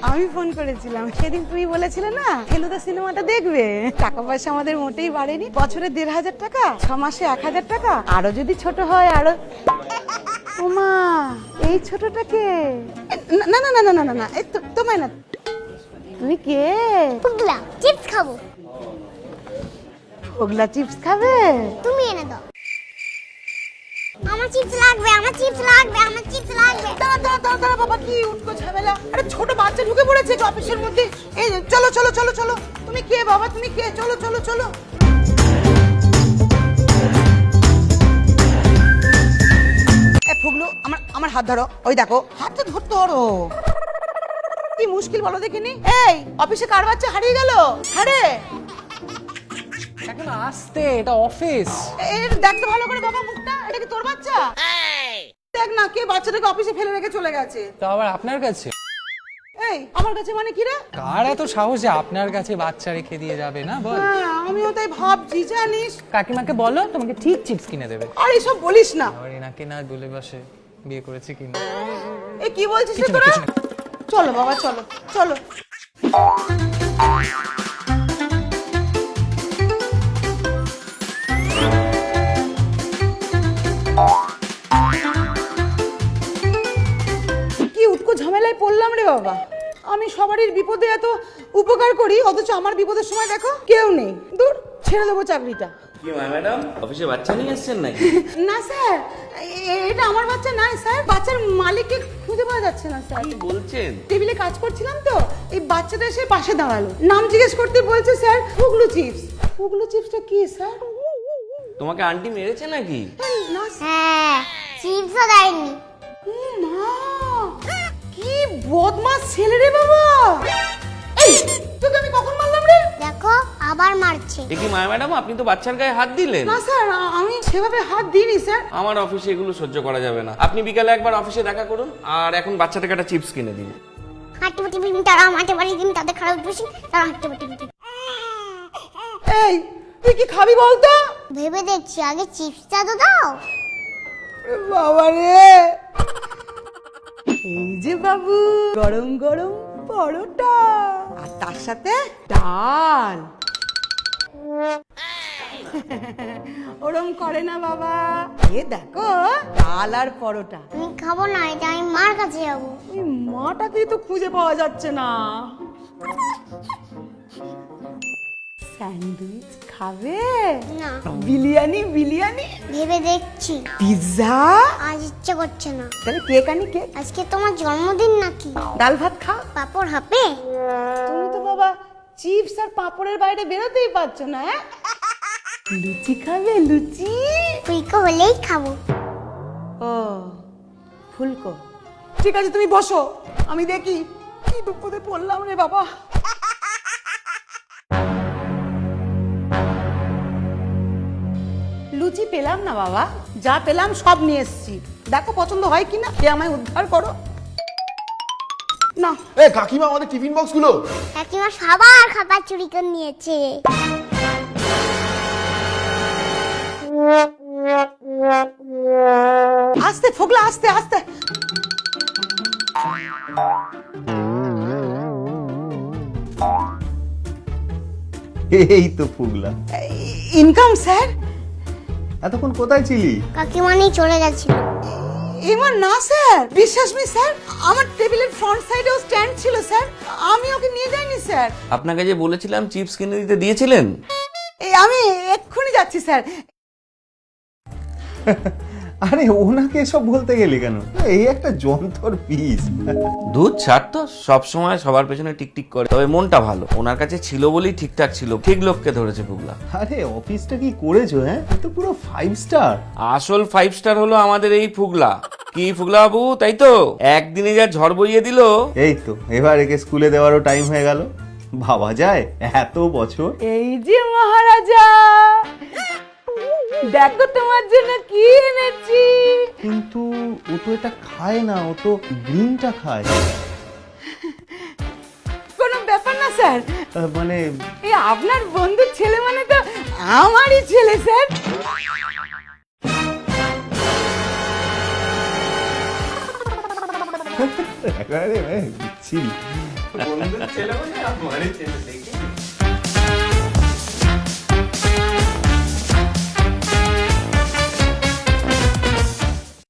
আমি ফোন করেছিলাম সেদিন, তুমি বলেছিলে না ফেলুদা সিনেমাটা দেখবে। টাকা পয়সা আমাদের মোটেই বাড়েনি, বছরে ১,৫০০ টাকা, ৬ মাসে ১,০০০ টাকা, আরো যদি ছোট হয় আরো। ওমা, এই ছোটটাকে? না না না না না না না, এই তোমায় না। তুমি কে? পুগলা, চিপস খাবো। ওগুলা চিপস খাবে? তুমি এনে দাও। আমার চিপস লাগবে, আমার চিপস লাগবে, আমার চিপস লাগবে। দাঁড়া দাঁড়া দাঁড়া দাঁড়া বাবা, কি উঠকো ঝামেলা! আরে ছোট বাচ্চা ঢুকে পড়েছে অফিসের মধ্যে। এই চলো চলো চলো চলো। তুমি কে বাবা, তুমি কে? চলো চলো চলো। ফুগলু, আমার আমার হাত ধরো। ওই দেখো, হাতটা ধরতে ধরো। কি মুশকিল বলো দেখিনি। এই অফিসে কার বাচ্চা হারিয়ে গেল? আরে এখন আসতে, এটা অফিস। দেখ তো ভালো করে বাবা মুখটা। এটা কি তোর বাচ্চা? দেখ না, কে বাচ্চাটাকে অফিসে ফেলে রেখে চলে গেছে। তো আবার আপনার কাছে? এই আমার কাছে মানে কি রে? কার এত সাহস যে আপনার কাছে বাচ্চা রেখে দিয়ে যাবে? না বল। হ্যাঁ, আমিও তাই ভাবছি, জানিস। কাকিমাকে বলো তোমাকে ঠিক চিপস কিনে দেবে। আর এসব বলিস না। আর এনাকে না বলে বসে বিয়ে করেছে কিনা। এ কি বলছিস কিছু না, তোরা? কিছু না। চলো বাবা চলো চলো। কি উটকো ঝামেলায় পড়লাম রে বাবা। আমি সবারই বিপদে এত উপকার করি, অথচ আমার বিপদের সময় দেখো কেউ নেই। দূর, ছেড়ে দেবো চাকরিটা। কি ম্যাডাম, অফিসে বাচ্চা নিয়ে এসেছেন নাকি? না স্যার, এটা আমার বাচ্চা নয় স্যার। বাচ্চার মালিককে খুঁজে পাওয়া যাচ্ছে না স্যার। কি বলছেন? টেবিলে কাজ করছিলাম তো, এই বাচ্চাটা এসে পাশে দাঁড়ালো। নাম জিজ্ঞেস করতে বলছে স্যার ফুগলু চিপস। ফুগলু চিপসটা কি স্যার? তোমাকে আন্টি মেরেছে নাকি? না হ্যাঁ, চিপসও দেয়নি। ও মা, কি বদমাস ছেলে রে বাবা। এই তোকে আমি কখন মারলাম রে? দেখো আবার মারছে। এ কি ম্যাডাম, আপনি তো বাচ্চার গায়ে হাত দিলেন। না স্যার, আমি সেভাবে হাত দিইনি স্যার। আমার অফিসে এগুলো সহ্য করা যাবে না। আপনি বিকালে একবার অফিসে দেখা করুন, আর এখন বাচ্চাটাকে একটা চিপস কিনে দিন। হাঁটতে পাটি বিন তারা মাঠে বাড়ি দিন, তাদের খারাপ বসে তারা হাঁটতে পাটি বিন। এই তুই কি খাবি বলতো? ভেবে দেখছি, আগে চিপসটা তো দাও। বাবা রে, এই যে বাবু, গরম গরম পরোটা আর তার সাথে ডাল। ওরম করে না বাবা। এ দেখো, ডাল আর পরোটা। আমি খাবো না, এটা আমি মার কাছে যাবো। ওই মাটাকেই তো খুঁজে পাওয়া যাচ্ছে না। স্যান্ডউইচ খাবে? না, বিরিয়ানি? বিরিয়ানি? ভেবে দেখছি, পিৎজা? আজ ইচ্ছে করছে না। তাহলে কেক আনি, কেক। আজকে তোমার জন্মদিন নাকি? ডাল ভাত খা। পাপড় হাপে? তুমি তো বাবা চিপস আর পাঁপড়ের বাইরে বেরোতেই পারছো না। হ্যাঁ, লুচি খাবে? লুচি? ফুলকো হলেই খাবো। ও ফুলকো, ঠিক আছে তুমি বসো, আমি দেখি কি বিপদে পড়লাম রে বাবা। লুচি পেলাম না বাবা, যা পেলাম সব নিয়ে এসেছি। দেখো পছন্দ হয় কিনা, কে আমায় উদ্ধার করো না। এ কাকিমা, আমাদের টিফিন বক্স গুলো। কাকিমা সবার খাবার চুরি করে নিয়েছে। আস্তে ফোকলা, আস্তে আস্তে। এই তো ফুগলা। Income sir. এতক্ষণ কোথায় ছিলি? কাকিমা নিয়ে চলে গেছিল। এবার না স্যার, বিশ্বাস মি স্যার, আমার টেবিলের ফ্রন্ট সাইডেও স্ট্যান্ড ছিল স্যার, আমি ওকে নিয়ে যাইনি স্যার। আপনাকে যে বলেছিলাম চিপস কিনে দিতে, দিয়েছিলেন? এই আমি এক্ষুনি যাচ্ছি স্যার। আরে ওনাকে এসব বলতে গেলি কেন? এই একটা যন্ত্র পিস। দুধ ছাড় তো, সবসময় সবার পেছনে টিকটিক করে। তবে মনটা ভালো, ওনার কাছে ছিল বলেই ঠিকঠাক ছিল। ঠিক লোককে ধরেছে পুগলা। আরে অফিসটা কি করেছো? হ্যাঁ, এ তো পুরো 5 স্টার। আসল 5 স্টার হলো আমাদের এই ফুগলা। কি ফুগলা বাবু, তাই তো? একদিনে যা ঝড় বইয়ে দিল। এই তো এবার একে স্কুলে দেওয়ারও টাইম হয়ে গেল। ভাবা যায় এত বছর। এই যে মহারাজা, দেখো তোমার জন্য কি এনেছি। কিন্তু ও তো এটা খায় না, ও তো গ্রিনটা খায়। কোনো ব্যাপার না স্যার, মানে এই আপনার বন্ধুর ছেলে মানে তো আমারই ছেলে স্যার। একেবারে বিচ্ছিরি বন্ধুর ছেলে বলে আমারই ছেলে